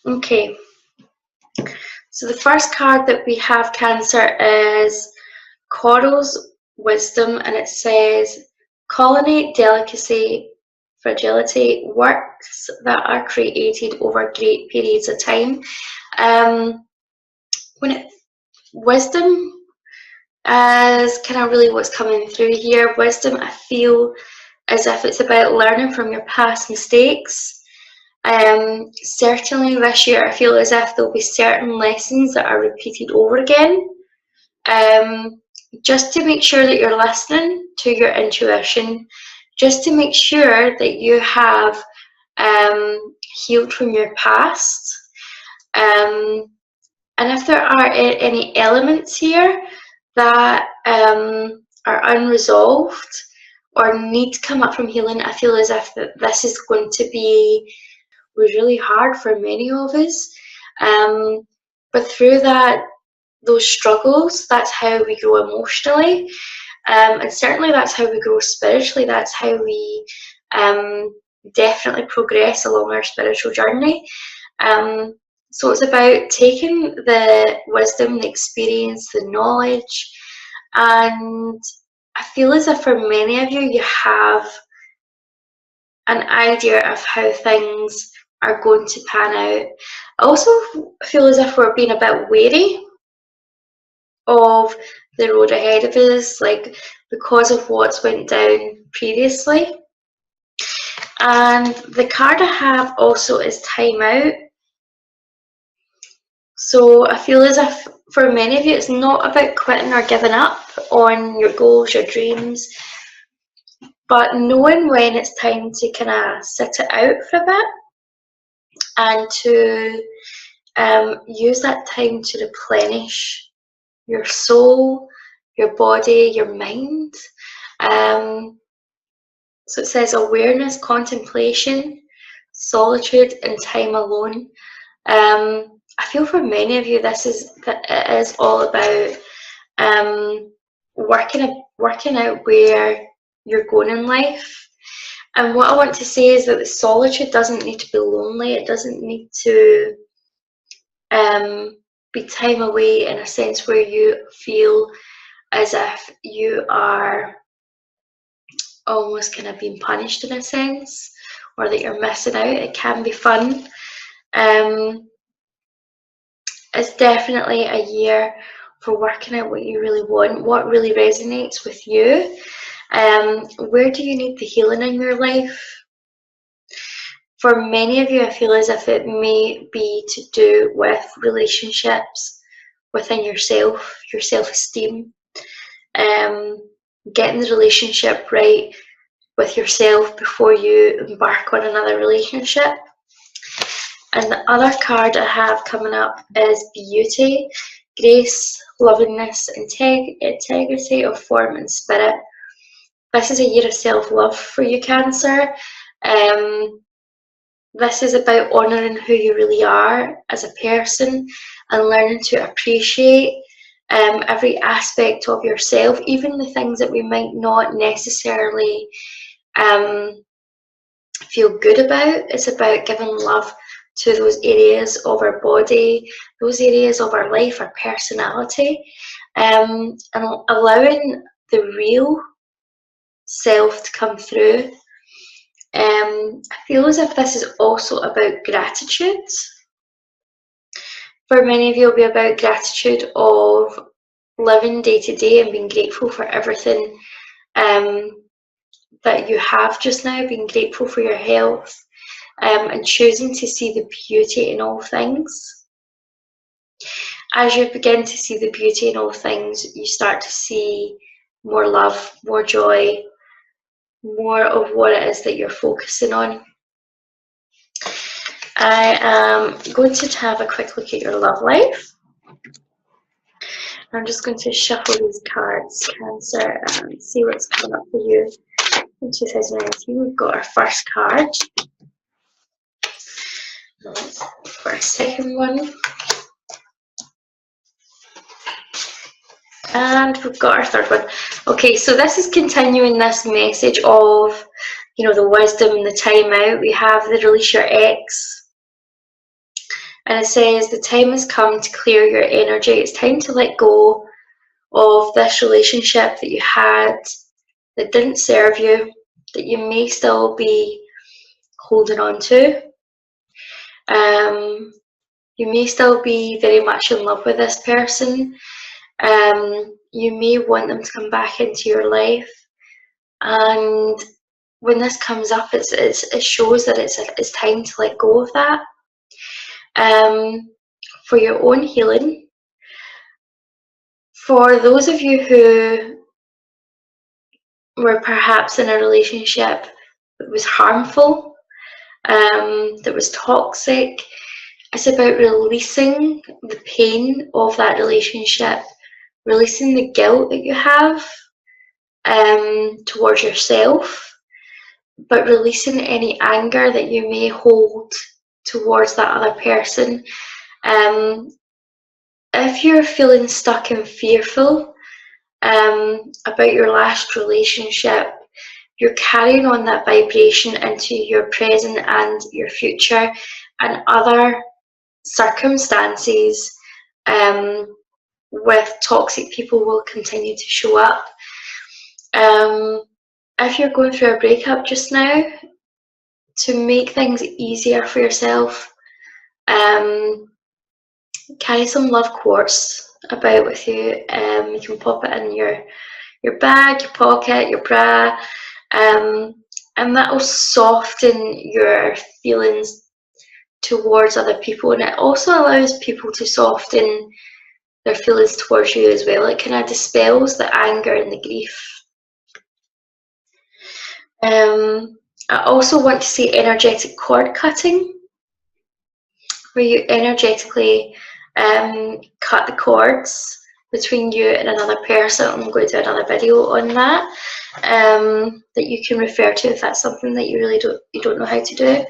Okay, so the first card that we have, Cancer, is Coral's Wisdom, and it says, "Colonnade delicacy, fragility, works that are created over great periods of time." When it wisdom is kind of really what's coming through here. Wisdom, I feel as if it's about learning from your past mistakes. Certainly this year, I feel as if there'll be certain lessons that are repeated over again. Just to make sure that you're listening to your intuition, just to make sure that you have healed from your past. And if there are any elements here that are unresolved or need to come up from healing, I feel as if this is going to be really hard for many of us. But through those struggles, that's how we grow emotionally. And certainly that's how we grow spiritually. That's how we definitely progress along our spiritual journey. So it's about taking the wisdom, the experience, the knowledge, and I feel as if for many of you, you have an idea of how things are going to pan out. I also feel as if we're being a bit wary of the road ahead of us, like because of what's went down previously. And the card I have also is Time Out. So I feel as if for many of you, it's not about quitting or giving up on your goals, your dreams, but knowing when it's time to kind of sit it out for a bit and to use that time to replenish your soul, your body, your mind. So it says awareness, contemplation, solitude, and time alone. I feel for many of you, it is all about working out where you're going in life. And what I want to say is that the solitude doesn't need to be lonely. It doesn't need to be time away in a sense where you feel as if you are almost kind of being punished in a sense, or that you're missing out. It can be fun. It's definitely a year for working out what you really want, what really resonates with you. Where do you need the healing in your life? For many of you, I feel as if it may be to do with relationships within yourself, your self-esteem, getting the relationship right with yourself before you embark on another relationship. And the other card I have coming up is Beauty, Grace, Lovingness, Integrity of Form and Spirit. This is a year of self-love for you, Cancer. This is about honouring who you really are as a person and learning to appreciate every aspect of yourself, even the things that we might not necessarily feel good about. It's about giving love to those areas of our body, those areas of our life, our personality, and allowing the real self to come through. I feel as if this is also about gratitude. For many of you, it'll be about gratitude of living day to day and being grateful for everything that you have just now, being grateful for your health, and choosing to see the beauty in all things. As you begin to see the beauty in all things, you start to see more love, more joy, more of what it is that you're focusing on. I am going to have a quick look at your love life. I'm just going to shuffle these cards, Cancer, and see what's coming up for you in 2019. We've got our first card. For our second one. And we've got our third one. Okay, so this is continuing this message of, the wisdom and the time out. We have the release your ex. And it says the time has come to clear your energy. It's time to let go of this relationship that you had that didn't serve you, that you may still be holding on to. You may still be very much in love with this person. You may want them to come back into your life. And when this comes up, it shows that it's time to let go of that. For your own healing. For those of you who were perhaps in a relationship that was harmful, that was toxic, it's about releasing the pain of that relationship, releasing the guilt that you have towards yourself, but releasing any anger that you may hold towards that other person. If you're feeling stuck and fearful about your last relationship, you're carrying on that vibration into your present and your future, and other circumstances with toxic people will continue to show up. If you're going through a breakup just now, to make things easier for yourself, carry some love quartz about with you. You can pop it in your bag, your pocket, your bra, and that will soften your feelings towards other people, and it also allows people to soften their feelings towards you as well. It kind of dispels the anger and the grief. I also want to see energetic cord cutting, where you energetically cut the cords between you and another person. I'm going to do another video on that, that you can refer to if that's something that you don't know how to do.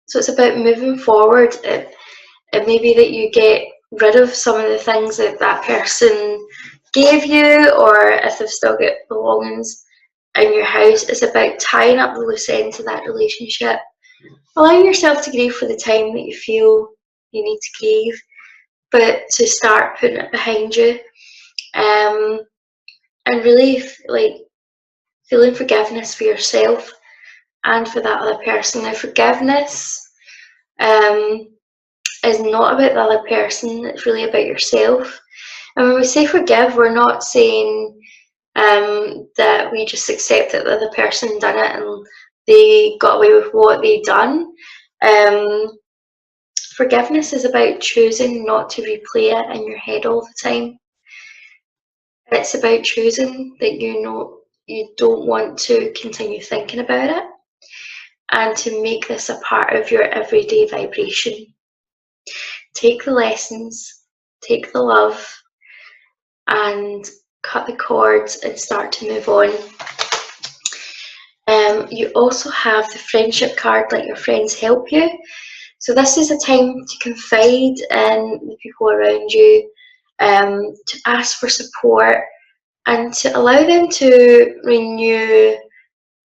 So it's about moving forward. It may be that you get rid of some of the things that that person gave you, or if they've still got belongings in your house. It's about tying up the loose ends of that relationship. Allowing yourself to grieve for the time that you feel you need to grieve, but to start putting it behind you, and really feeling forgiveness for yourself and for that other person. Now, forgiveness is not about the other person, it's really about yourself. And when we say forgive, we're not saying that we just accept that the other person done it and they got away with what they done. Forgiveness is about choosing not to replay it in your head all the time. It's about choosing that you don't want to continue thinking about it, and to make this a part of your everyday vibration. Take the lessons, take the love, and cut the cords and start to move on. You also have the friendship card, let your friends help you. So this is a time to confide in the people around you, to ask for support, and to allow them to renew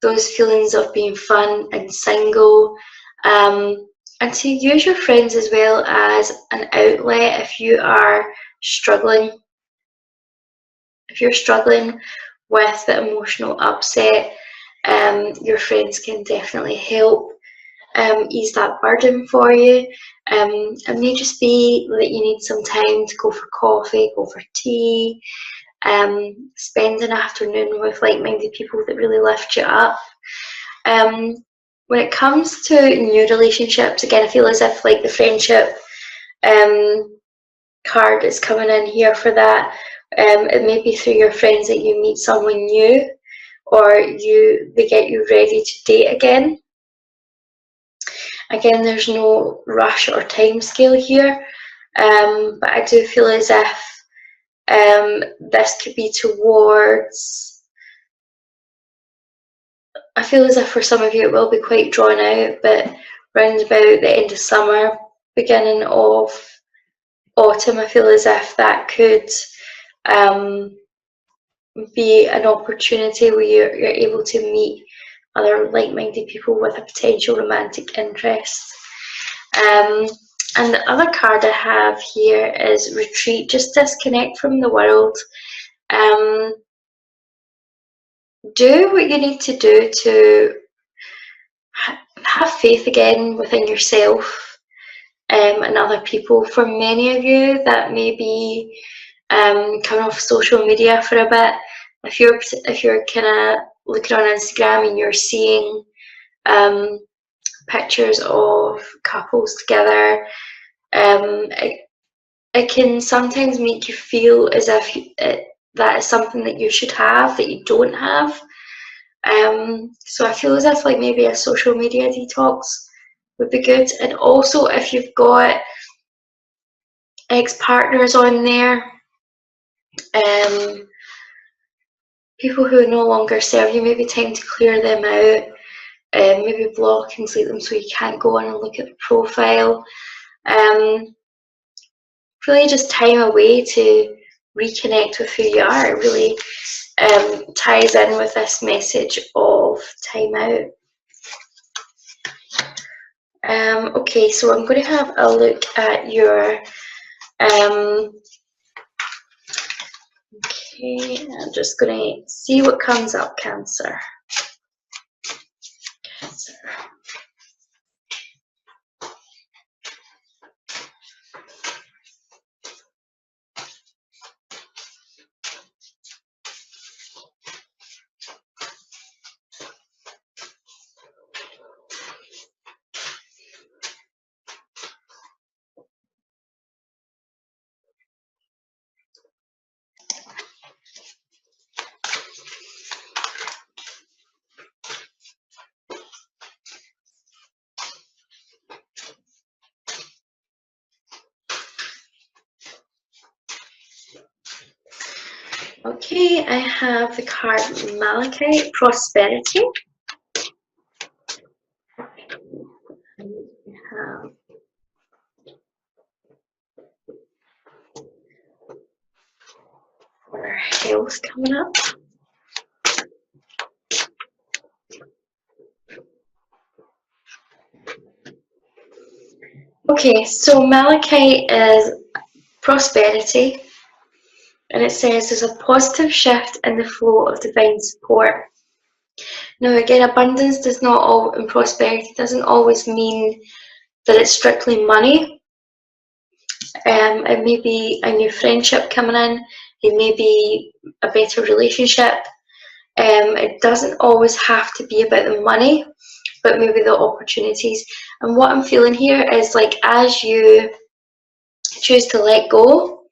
those feelings of being fun and single, and to use your friends as well as an outlet if you are struggling. If you're struggling with the emotional upset, your friends can definitely help ease that burden for you. It may just be that you need some time to go for coffee, go for tea, spend an afternoon with like-minded people that really lift you up. When it comes to new relationships, again, I feel as if like the friendship card is coming in here for that. It may be through your friends that you meet someone new, or they get you ready to date again. Again, there's no rush or time scale here, but I do feel as if this could be towards, I feel as if for some of you it will be quite drawn out, but round about the end of summer, beginning of autumn, I feel as if that could be an opportunity where you're able to meet other like-minded people with a potential romantic interest. And the other card I have here is retreat, just disconnect from the world. Do what you need to do to have faith again within yourself and other people. For many of you, that may be coming off social media for a bit. If you're kind of looking on Instagram and you're seeing pictures of couples together, it can sometimes make you feel as if that is something that you should have that you don't have. So I feel as if like maybe a social media detox would be good. And also if you've got ex-partners on there, people who no longer serve you, maybe time to clear them out, maybe block and delete them so you can't go on and look at the profile. Really just time away to reconnect with who you are. It really ties in with this message of time out. Okay, so I'm going to have a look at your okay, I'm just going to see what comes up, Cancer. Okay, I have the card Malachite, Prosperity. We have our health coming up. Okay, so Malachite is prosperity, and it says there's a positive shift in the flow of divine support. Now again, abundance does not all, and prosperity doesn't always mean that it's strictly money. It may be a new friendship coming in, it may be a better relationship. It doesn't always have to be about the money, but maybe the opportunities. And what I'm feeling here is like as you choose to let go,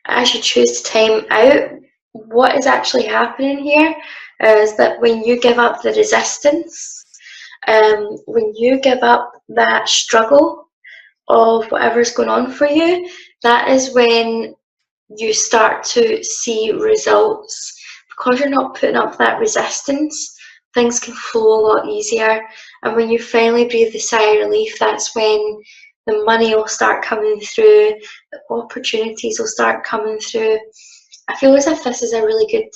as you choose to time out, what is actually happening here is that when you give up the resistance, when you give up that struggle of whatever's going on for you, that is when you start to see results. Because you're not putting up that resistance, things can flow a lot easier. And when you finally breathe the sigh of relief, that's when the money will start coming through, the opportunities will start coming through. I feel as if this is a really good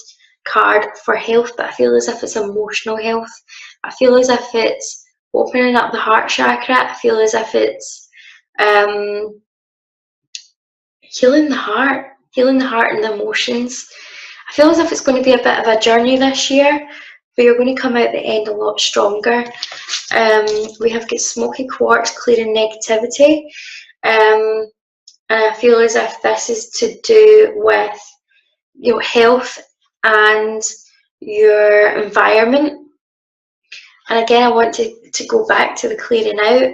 card for health, but I feel as if it's emotional health. I feel as if it's opening up the heart chakra. I feel as if it's healing the heart and the emotions. I feel as if it's going to be a bit of a journey this year, but you're going to come out the end a lot stronger. We have got smoky quartz clearing negativity, and I feel as if this is to do with your health and your environment. And again, I want to go back to the clearing out,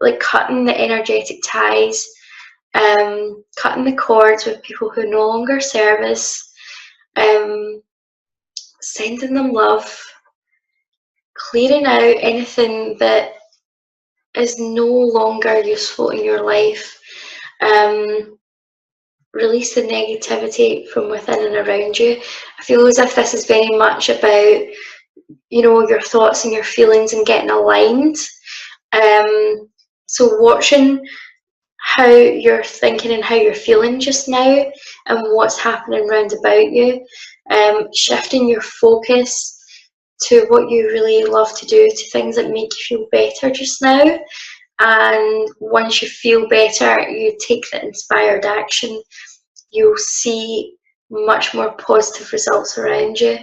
like cutting the energetic ties, cutting the cords with people who no longer serve us, sending them love, clearing out anything that is no longer useful in your life. Release the negativity from within and around you. I feel as if this is very much about, you know, your thoughts and your feelings and getting aligned. So watching how you're thinking and how you're feeling just now and what's happening round about you, shifting your focus, to what you really love to do, to things that make you feel better just now. And once you feel better, you take the inspired action, you'll see much more positive results around you.